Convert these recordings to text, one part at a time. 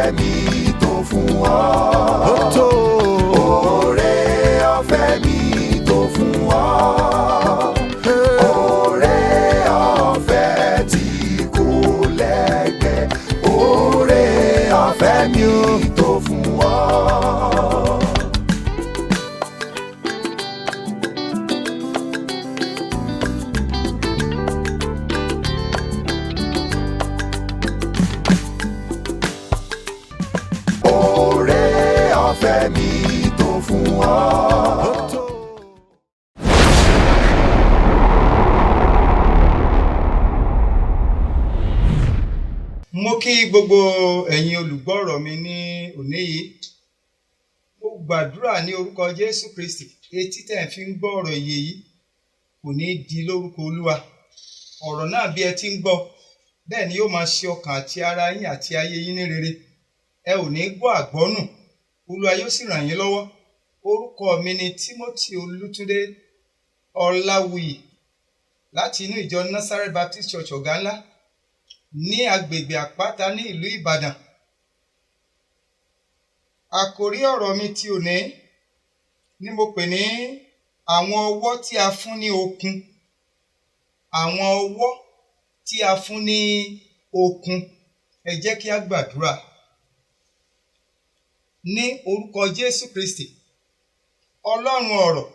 ọ̀fẹ́ mi tó fún ọ. Ó tó. Oore ọ̀fẹ́ mi tó fún ọ. Oore ọ̀fẹ́ tí kò lẹ́gbẹ́. Oore ọ̀fẹ́ mi tó fún ọ. Oore ọ̀fẹ́ mi tó fún ọ. Mo kí gbogbo ẹ̀yin olùgbọ́rọ̀ mi ní òní yìí. Mo gbàdúrà ní orúkọ Jésù Kristi, etí tẹ́ fi ń gbọ́ ọ̀rọ̀ ìyè yìí kò ní di lórúkọ Olúwa. Ọ̀rọ̀ náà bí ẹ ti ń gbọ́, bẹ́ẹ̀ ni yóò máa ṣe ọkàn àti ara yín àti ayé yín ní rere. Ẹ ò ní gbọ́ àgbọ́nù, Olúwa yóò sì ràn yín lọ́wọ́. Orúkọ mi ni Timothy Olútúndé Ọláwuyì láti inú ìjọ Nazareth Baptist Church Ọ̀gánlá ní agbègbè Àpáta ní ìlú Ìbàdàn. Àkòrí ọ̀rọ̀ mi ti òní ni mo pè ní àwọn ọwọ́ tí a fún ní okun. Àwọn ọwọ́ tí a fún ní okun. Ẹ jẹ́ kí a gbàdúrà. Ní orúkọ Jésù Kristi, Ọlọ́run ọ̀rọ̀,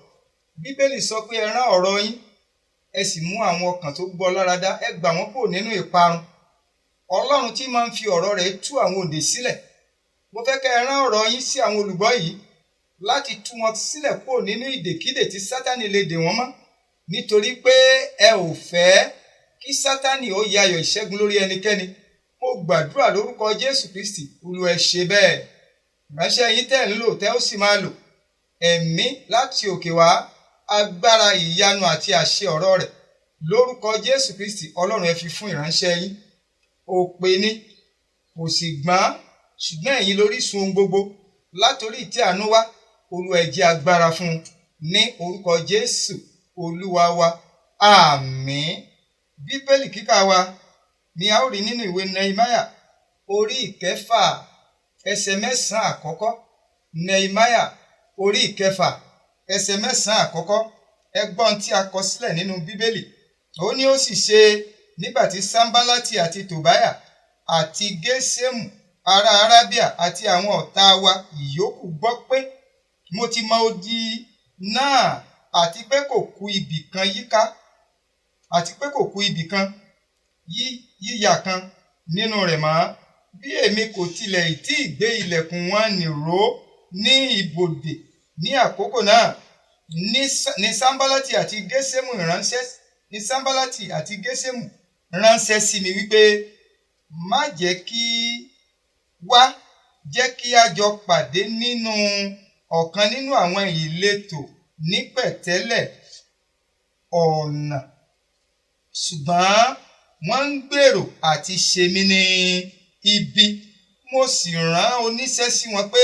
Bíbélì sọ pé ẹ rán ọ̀rọ̀ yín, ẹ sì mú àwọn ọkàn tó gbọ́ lára dá, ẹ gbà wọ́n kúrò nínú ìparun. Ọlọ́run tí máa ń fi ọ̀rọ̀ rẹ̀ tú àwọn òǹdè sílẹ̀. Mo fẹ́ kẹ́ ẹ rán ọ̀rọ̀ yín sí àwọn olùgbọ́ yìí láti tú wọn sílẹ̀ kúrò nínú ìdèkídè tí Sátánì lè dè wọ́n mọ́. Nítorí pé ẹ ò fẹ́ kí Sátánì ó yayọ̀ ìṣẹ́gun lórí ẹnikẹ́ni. Mo gbàdúrà lórúkọ Jésù Kristi, Olúwa ẹ ṣe bẹ́ẹ̀. Ìránṣẹ́ yín tẹ́ ń lò tẹ́ ó sì máa lò. Ẹ̀mí láti òkè wá, agbára ìyanu àti àṣẹ ọ̀rọ̀ rẹ̀. Lórúkọ Jésù Kristi, Ọlọ́run ẹ fi fún ìránṣẹ́ yín. Òpè ni, kò sì gbọ́n, ṣùgbọ́n ẹ̀yin lórísun ohun gbogbo. Látorí ìtẹ́ àánú wá, Olúwa ẹ jẹ́ agbára fún un. Ní orúkọ Jésù, Olúwa wa. Àmín. Bíbélì kíkà wa ni a ó rí nínú ìwé Nehemiah orí 6 ẹsẹ̀ 9 àkọ́kọ́. Nehemiah orí 6 ẹsẹ̀ 9 àkọ́kọ́. Ẹ gbọ́ ohun tí a kọ sílẹ̀ nínú Bíbélì. Ó ní ó sì ṣe nígbà tí Sanbalati àti Tòbáyà àti Gésẹ́mù ará Arábíà àti àwọn ọ̀tá wa ìyókù gbọ́ pé mo ti mọ odi náà àti pé kò kù ibì kan yíká, àti pé kò kù ibì kan yíyà kan nínú rẹ̀ mọ́, bí èmi kò tilẹ̀ tí ì gbé ilẹ̀kùn wọn nì ró ní ibodè ní àkókò náà. Ní Sanbalati àti Gésẹ́mù ránṣẹ́ sí mi wípé má jẹ́ kí a jọ pàdé nínú ọ̀kan nínú àwọn ìletò ní pẹ̀tẹ́lẹ̀ ọ̀nà, ṣùgbọ́n wọ́n ń gbèrò àti ṣe mí ní ibi. Mo sì rán oníṣẹ́ sí wọn pé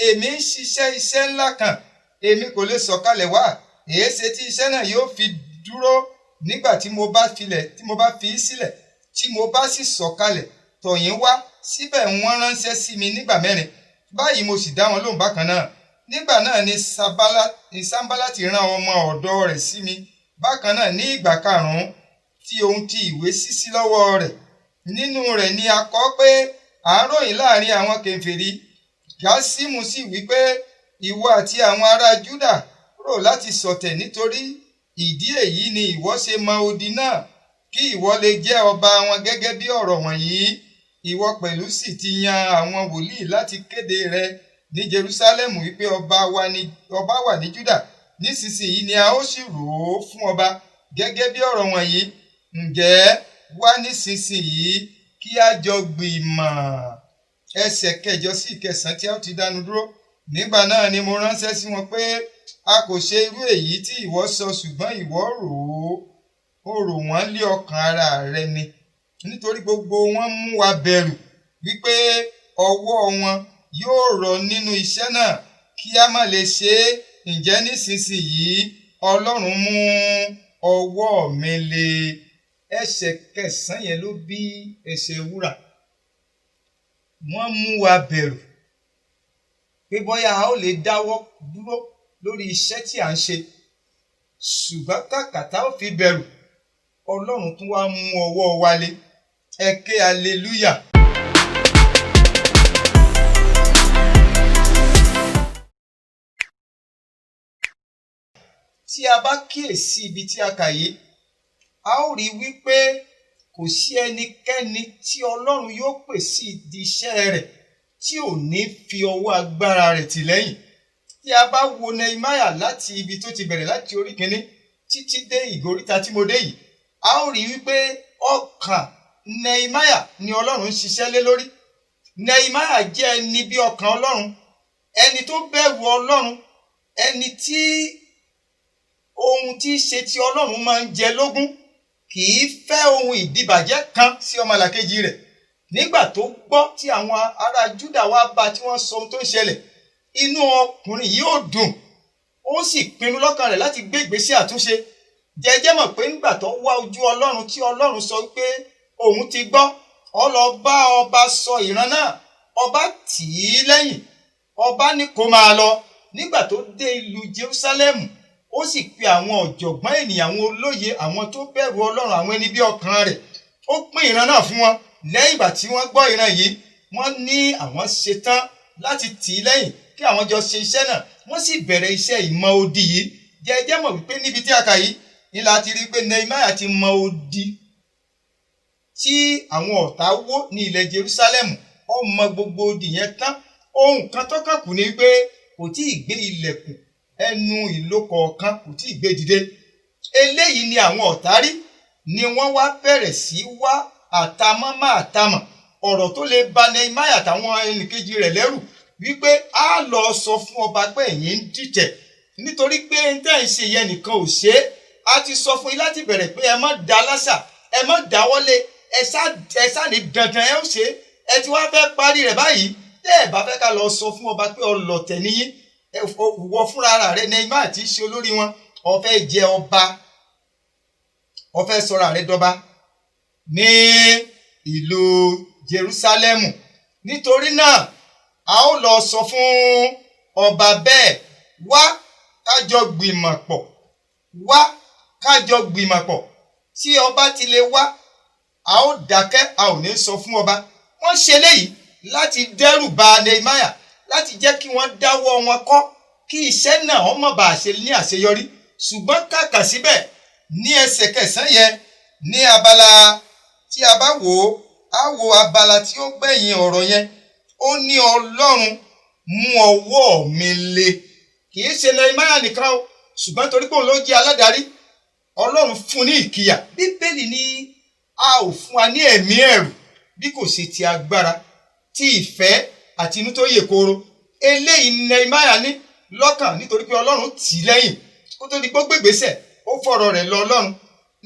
èmi ń ṣiṣẹ́ iṣẹ́ ńlá kan, èmi kò lè sọ̀kalẹ̀ wá. Èéṣe tí iṣẹ́ náà yóò fi dúró nígbà tí mo bá fi í sílẹ̀, tí mo bá sì sọ̀kalẹ̀ tọ̀ yín wá. Síbẹ̀ wọ́n ránṣẹ́ sí mi nígbà 4. Báyìí mo sì dá wọn lóhùn bákan náà. Nígbà náà ni Sanbalati rán ọmọ ọ̀dọ̀ rẹ̀ sí mi bákan náà ní ìgbà 5 tí ohun ti ìwé ṣíṣí lọ́wọ́ rẹ̀. Nínú rẹ̀ ni a kọ pé à ń ròyìn láàrin àwọn kèfèrí. Gásímù sì wí pé ìwọ àti àwọn ará Júdà rò láti ṣọ̀tẹ̀, nítorí ìdí èyí ni ìwọ ṣe mọ odi náà, kí ìwọ lè jẹ́ ọba wọn gẹ́gẹ́ bí ọ̀rọ̀ wọ̀nyí. Ìwọ pẹ̀lú sì ti yan àwọn wòlíì láti kéde rẹ̀ ní Jerúsálẹ́mù wípé ọba wà ní Júdà. Nísinsìnyí ni a ó sì rò ó fún ọba gẹ́gẹ́ bí ọ̀rọ̀ wọ̀nyí. Ǹjẹ́ wá nísinsìnyí kí a jọ gbìmọ̀. Ẹsẹ̀ 8 sí 9 tí a ó ti dánu dúró. Nígbà náà ni mo ránṣẹ́ sí wọn pé a kò ṣe irú èyí tí ìwọ sọ, ṣùgbọ́n ìwọ rò wọ́n lé ọkàn ara rẹ ni. Nítorí gbogbo wọn mú wa bẹ̀rù wípé ọwọ́ wọn yóò rọ̀ nínú iṣẹ́ náà kí a má lè ṣe é. Ǹjẹ́ nísinsìnyí Ọlọ́run mú ọwọ́ mi lé. Ẹsẹ̀ 9 yẹn ló bí ẹsẹ̀ wúrà. wọ́n mú wa bẹ̀rù pé bóyá a ó lè dáwọ́ dúró lórí iṣẹ́ tí à ń ṣe, ṣùgbọ́n kàkà tá ó fi bẹ̀rù, Ọlọ́run tún wá mú ọwọ́ wa lé. Ẹ ké hallelujah. Tí a bá kíyèsí ibi tí a kà yìí, a ó rí wípé kò sí ẹnikẹ́ni tí Ọlọ́run yóò pè sí ìdí iṣẹ́ rẹ̀ tí ò ní fi ọwọ́ agbára rẹ̀ tì lẹ́yìn. Tí a bá wo Nehemiah láti ibi tó ti bẹ̀rẹ̀ láti orí kìíní títí dé ìgóríta tí mo dé yìí, a ó rí wípé ọkàn Nehemiah ni Ọlọ́run ń ṣiṣẹ́ lé lórí. Nehemiah jẹ́ ẹni bí ọkàn Ọlọ́run, ẹni tó bẹ̀rù Ọlọ́run, ẹni tí ohun tí í ṣe ti Ọlọ́run máa ń jẹ lógún, kì í fẹ́ ohun ìdìbàjẹ́ kan sí ọmọlàkejì rẹ̀. Nígbà tó gbọ́ tí àwọn ará Júdà wá bá tí wọ́n sọ ohun tó ń ṣẹlẹ̀, inú ọkùnrin yìí ò dùn, ó sì pinnu lọ́kàn rẹ̀ láti gbé ìgbésẹ̀ àtúnṣe. Jẹ́jẹ́ mọ̀ pé nígbà tó wá ojú Ọlọ́run tí Ọlọ́run sọ pé òun ti gbọ́, ó lọ bá ọba sọ ìran náà, ọba tì í lẹ́yìn, ọba ní kó máa lọ. Nígbà tó dé ìlú Jerúsálẹ́mù, ó sì pe àwọn ọ̀jọ̀gbọ́n ènìyàn, àwọn olóye, àwọn tó bẹ̀rù Ọlọ́run, àwọn ẹni bí ọkàn rẹ̀. Ó pín ìran náà fún wọn. Lẹ́yìn ìgbà tí wọ́n gbọ́ ìran yìí, wọ́n ní àwọn ṣetán láti tì í lẹ́yìn kí àwọn jọ ṣe iṣẹ́ náà. Wọ́n sì bẹ̀rẹ̀ iṣẹ́ ìmọ̀ odi yìí. Jẹ́jẹ́ mọ̀ wípé níbi tí a kà yìí ni láti rí pé Nehemiah ti mọ odi tí àwọn ọ̀tá wó ní ilẹ̀ Jerúsálẹ́mù. Ó mọ gbogbo odi yẹn tán. Ohun kan tó kàn kù ni pé kò tí ì gbé ilẹ̀kùn ẹnu ìlò kọ̀ọ̀kan, kò tí ì gbé dìde. Eléyìí ni àwọn ọ̀tá rí, ni wọ́n wá bẹ̀rẹ̀ sí wá àtàmọ́ àtàmọ̀ ọ̀rọ̀ tó lè ba Nehemiah àtàwọn ẹnìkejì rẹ̀ lẹ́rù, wípé a lọ sọ fún ọba pé ẹ̀yin ń dìtẹ̀ nítorí pé ń tẹ́ ń ṣe yẹn nìkan ò ṣe é. A ti sọ fún yín láti bẹ̀rẹ̀ pé ẹ má dá lásà, ẹ má dáwọ́lé, ẹ sá ní dandan ẹ ó ṣe é. Ẹ ti wá fẹ́ parí rẹ̀ báyìí. Tẹ́ ẹ bá fẹ́ ká lọ sọ fún ọba pé ọlọ̀tẹ̀ níyín, wọ fúnra rẹ̀ Nehemiah tí í ṣe olórí wọn, ó fẹ́ jẹ ọba, ó fẹ́ sọra rẹ̀ dọba ní ìlú Jerúsálẹ́mù. Nítorí náà a ó lọ sọ fún ọba bẹ́ẹ̀, wá kájọ gbìmọ̀ pọ̀, wá kájọ gbìmọ̀ pọ̀. Tí ọba ti lè wá, a ó dákẹ́, a ò ní sọ fún ọba. Wọ́n ṣe léyìí láti dẹ́rù ba Nehemiah, láti jẹ́ kí wọ́n dáwọ́ wọn kọ́, kí iṣẹ́ náà wọ́n má bàa ṣe ní àṣeyọrí. Ṣùgbọ́n kàkà síbẹ̀, ní ẹsẹ̀ kẹsàn-án yẹn, ní abala tí a bá wò ó, a wo abala tí ó gbẹ̀yìn ọ̀rọ̀ yẹn. Ó ní Ọlọ́run mú ọwọ́ mi le. Kì í ṣe Nehemiah nìkan o, ṣùgbọ́n torí pé òun ló jẹ́ aládarí, Ọlọ́run fún ní ìkìyà. Bíbélì ní a ò fún wa ní ẹ̀mí ẹ̀rù, bí kò ṣe ti agbára, ti ìfẹ́ àti inú tó yè kooro. Eléyìí Nehemiah ní lọ́kàn nítorí pé Ọlọ́run tì í lẹ́yìn. Kó tó di pé ó gbégbésẹ̀, ó fọ̀rọ̀ rẹ̀ lọ Ọlọ́run.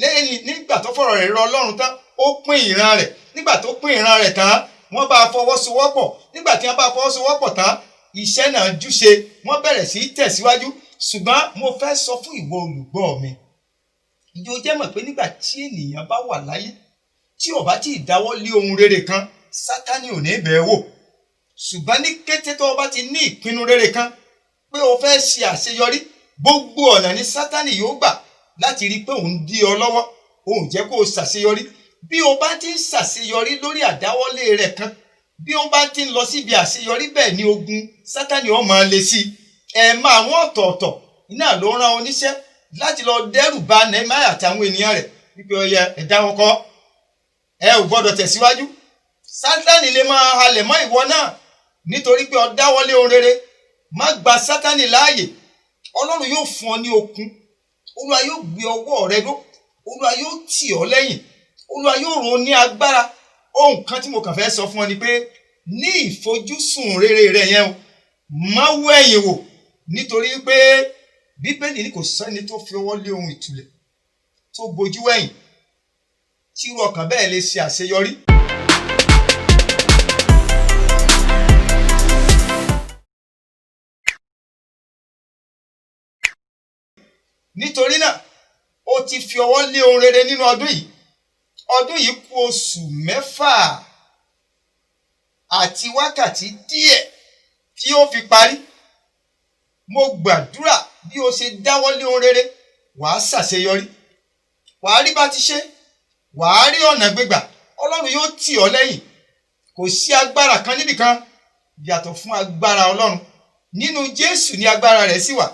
Lẹ́yìn nígbà tó fọ̀rọ̀ rẹ̀ lọ Ọlọ́run tán, ó pín ìran rẹ̀. Nígbà tó pín ìran rẹ̀ tán, wọ́n bá fọwọ́sowọ́pọ̀. Nígbà tí wọ́n bá fọwọ́sowọ́pọ̀ tán, iṣẹ́ náà júṣe, wọ́n bẹ̀rẹ̀ sí í tẹ̀síwájú. Ṣùgbọ́n mo fẹ́ sọ fún ìwọ olùgbọ́ mi, ìjọ jẹ́ mọ̀ pé nígbà tí ènìyàn bá wà láyé, tí ó bá tí ì dáwọ́ lé ohun rere kan, Sátánì ò ní bẹ̀ ẹ́ wò. Ṣùgbọ́n ní kété tó o bá ti ní ìpinnu rere kan pé o fẹ́ ṣe àṣeyọrí, gbogbo ọ̀nà ni Sátánì yóò gbà láti rí pé òun dí ọ lọ́wọ́, òun jẹ́ kó o ṣàṣeyọrí. Bí o bá ti ń ṣàṣeyọrí lórí àdáwọ́lé rẹ̀ kan, bí o bá ti ń lọ síbi àṣeyọrí, bẹ́ẹ̀ ni ogun Sátánì ó máa le sí i. Ẹ̀ẹ̀mà àwọn ọ̀tọ̀ọ̀tọ̀ iná ló rán oníṣẹ́ láti lọ dẹ́rù ba Nehemiah àtàwọn ènìyàn rẹ̀ wípé ọyẹ ẹ̀dá wọn kọ́, ẹ ò gbọ́dọ̀ tẹ̀síwájú. Sátánì lè máa halẹ̀ mọ́ ìwọ náà nítorí pé o dáwọ́lé ohun rere. Má gba Sátánì láàyè. Ọlọ́run yóò fún ọ ní okun, Olúwa yóò gbé ọwọ́ rẹ ró, Olúwa yóò tì ọ́ lẹ́yìn, Olúwa yóò rọ̀ ọ́ ní agbára. Ohun kan tí mo kàn fẹ́ sọ fún ọ ni pé ní ìfojúsùn rere rẹ yẹn o, má wò ẹ̀yìn wò, nítorí pé Bíbélì ní kò sẹ́ni tó fi ọwọ́ lé ohun ìtúlẹ̀ tó bojú wẹ̀yìn tí irú ọkàn bẹ́ẹ̀ lè ṣe àṣeyọrí. Nítorí náà, ó ti fi ọwọ́ lé ohun rere nínú ọdún yìí. Ọdún yìí kù oṣù 6 àti wákàtí díẹ̀ tí ó fi parí. Mo gbàdúrà bí o ṣe dáwọ́lé ohun rere wàá ṣàṣeyọrí, wàá rí bá ti ṣe, wàá rí ọ̀nà gbégbà. Ọlọ́run yóò tì ọ́ lẹ́yìn. Kò sí agbára kan níbìkan yàtọ̀ fún agbára Ọlọ́run. Nínú Jésù ni agbára rẹ̀ sì wà.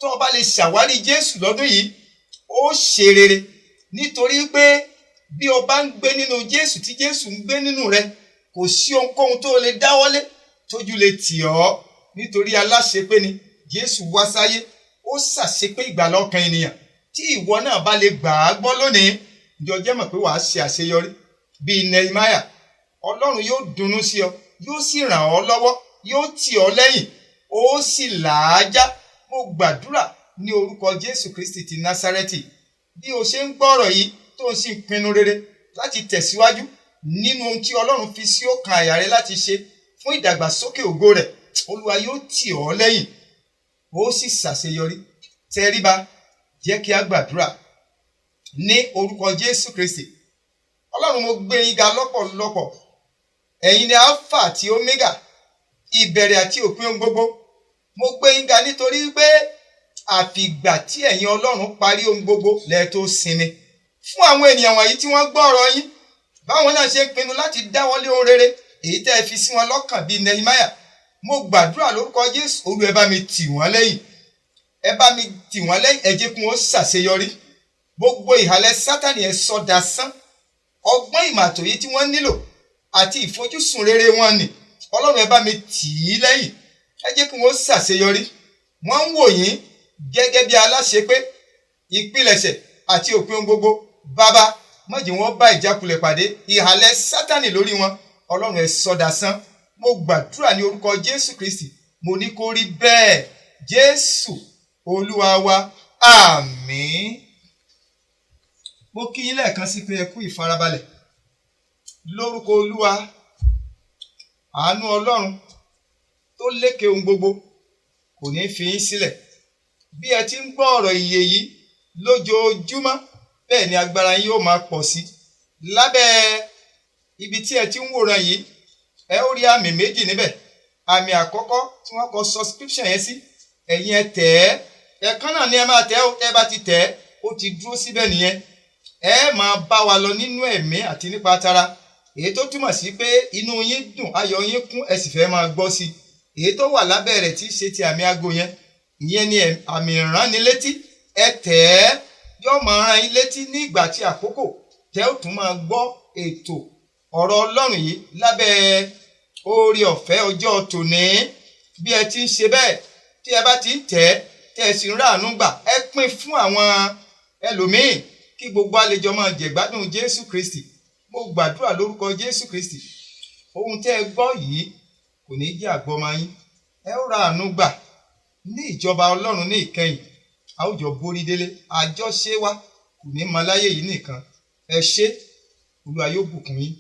Tó o bá lè ṣàwárí Jésù lọ́dún yìí, ó ṣe rere, nítorí pé bí o bá ń gbé nínú Jésù tí Jésù ń gbé nínú rẹ, kò sí ohunkóhun tó lè dáwọ́lé tójú lè tì ọ́, nítorí aláṣepé ni. Jésù wá sáyé, ó ṣàṣepé ìgbàlà ọkàn ènìyàn. Tí ìwọ náà bá lè gbà á gbọ́ lónìí, ǹjọ́ jẹ́ mọ̀ pé wàá ṣe àṣeyọrí. Bíi Nehemiah, Ọlọ́run yóò dunnú sí ọ, yóò sì ràn ọ́ lọ́wọ́, yóò tì ọ́ lẹ́yìn, ó sì làájá. Mo gbàdúrà ní orúkọ Jésù Kristi ti Násárẹ́tì, bí o ṣe ń gbọ́ ọ̀rọ̀ yìí tó ń sì pinnu rere láti tẹ̀síwájú nínú ohun tí Ọlọ́run fi sí ọkàn àyà rẹ láti ṣe fún ìdàgbàsókè ògo rẹ̀, Olúwa yóò tì ọ́ lẹ́yìn, ó sì ṣàṣeyọrí. Tẹríba, jẹ́ kí a gbàdúrà ní orúkọ Jésù Kristi. Ọlọ́run, mo gbé yín ga lọ́pọ̀lọpọ̀. Ẹ̀yin ni Alpha àti Omega, ìbẹ̀rẹ̀ àti òpin ohun gbogbo. Mo gbé yín ga nítorí pé àfìgbà tí ẹ̀yin Ọlọ́run parí ohun gbogbo lẹ tó sinmi. Fún àwọn ènìyàn wọ̀nyí tí wọ́n gbọ́ ọ̀rọ̀ yín, báwọn náà ṣe ń pinnu láti dáwọ́lé ohun rere èyí tẹ́ ẹ fi sí wọn lọ́kàn bíi Nehemiah, mo gbàdúrà lórúkọ Jésù, Olú ẹ bá mi tì wọ́n lẹ́yìn, ẹ bá mi tì wọ́n lẹ́yìn, ẹ jẹ́ kí wọ́n ṣàṣeyọrí. Gbogbo ìhàlẹ̀ Sátánì ẹ sọ dasán. Ọgbọ́n ìmọ̀ àtòyé tí wọ́n nílò àti ìfojúsùn rere wọn ni, Ọlọ́run ẹ bá mi tì í lẹ́yìn, ẹ jẹ́ kí wọ́n ṣàṣeyọrí. Wọ́n ń wò yín gẹ́gẹ́ bí aláṣepé, ìpilẹ̀ṣẹ̀ àti òpin ohun gbogbo. Bàbá, má jẹ́ wọ́n bá ìjákulẹ̀ pàdé. Ìhàlẹ̀ Sátánì lórí wọn, Ọlọ́run ẹ sọ dasán. Mo gbàdúrà ní orúkọ Jésù Kristi, mo ní kó rí bẹ́ẹ̀. Jésù Olúwa wa, àmín. Mo kí yín lẹ́ẹ̀kan sí pé ẹ kú ìfarabalẹ̀. Lórúkọ Olúwa, àánú Ọlọ́run tó lékè ohun gbogbo kò ní fi yín sílẹ̀. Bí ẹ ti ń gbọ́ ọ̀rọ̀ ìyè yìí lójoojúmọ́, bẹ́ẹ̀ ni agbára yín yóò máa pọ̀ sí. Lábẹ́ ibi tí ẹ ti ń wòran yìí, ẹ ó rí àmì méjì níbẹ̀. Àmì àkọ́kọ́ tí wọ́n kọ subscription yẹn sí, ẹ̀yin ẹ tẹ̀ ẹ́. Ẹ̀kan náà ni ẹ máa tẹ̀ ẹ́, ẹ bá ti tẹ̀ ẹ́, ó ti dúró síbẹ̀ nìyẹn. Ẹ máa bá wa lọ nínú ẹ̀mí àti nípa tara, èyí tó túmọ̀ sí pé inú yín dùn, ayọ̀ yín kún, ẹ sì fẹ́ máa gbọ́ sí i. Èyí tó wà lábẹ́ rẹ̀ tí í ṣe ti àmì ago yẹn, ìyẹn ni àmì ìránnilétí. Ẹ tẹ̀ ẹ́, yóò máa rán yín létí ní ìgbà tí àkókò tẹ́ ó tún máa gbọ́ ètò ọ̀rọ̀ Ọlọ́run yìí lábẹ́ oore ọ̀fẹ́ ọjọ́ tòní. Bí ẹ ti ń ṣe bẹ́ẹ̀, tí ẹ bá ti ń tẹ̀ ẹ́, tẹ́ ẹ sì ń ráàánú gbà, ẹ pín fún àwọn ẹlòmíì kí gbogbo àlejò máa jẹ̀gbádùn Jésù Kristi. Mo gbàdúrà lórúkọ Jésù Kristi, ohun tẹ́ ẹ gbọ́ yìí kò ní jẹ́ àgbọ́mọ yín. Ẹ ó ráàánú gbà ní ìjọba Ọlọ́run ní ìkẹyìn. A ó jọ borí délé. Àjọṣe wa kò ní mọ láyé yìí nìkan. Ẹ ṣé, Olúwa yóò bùkún yín.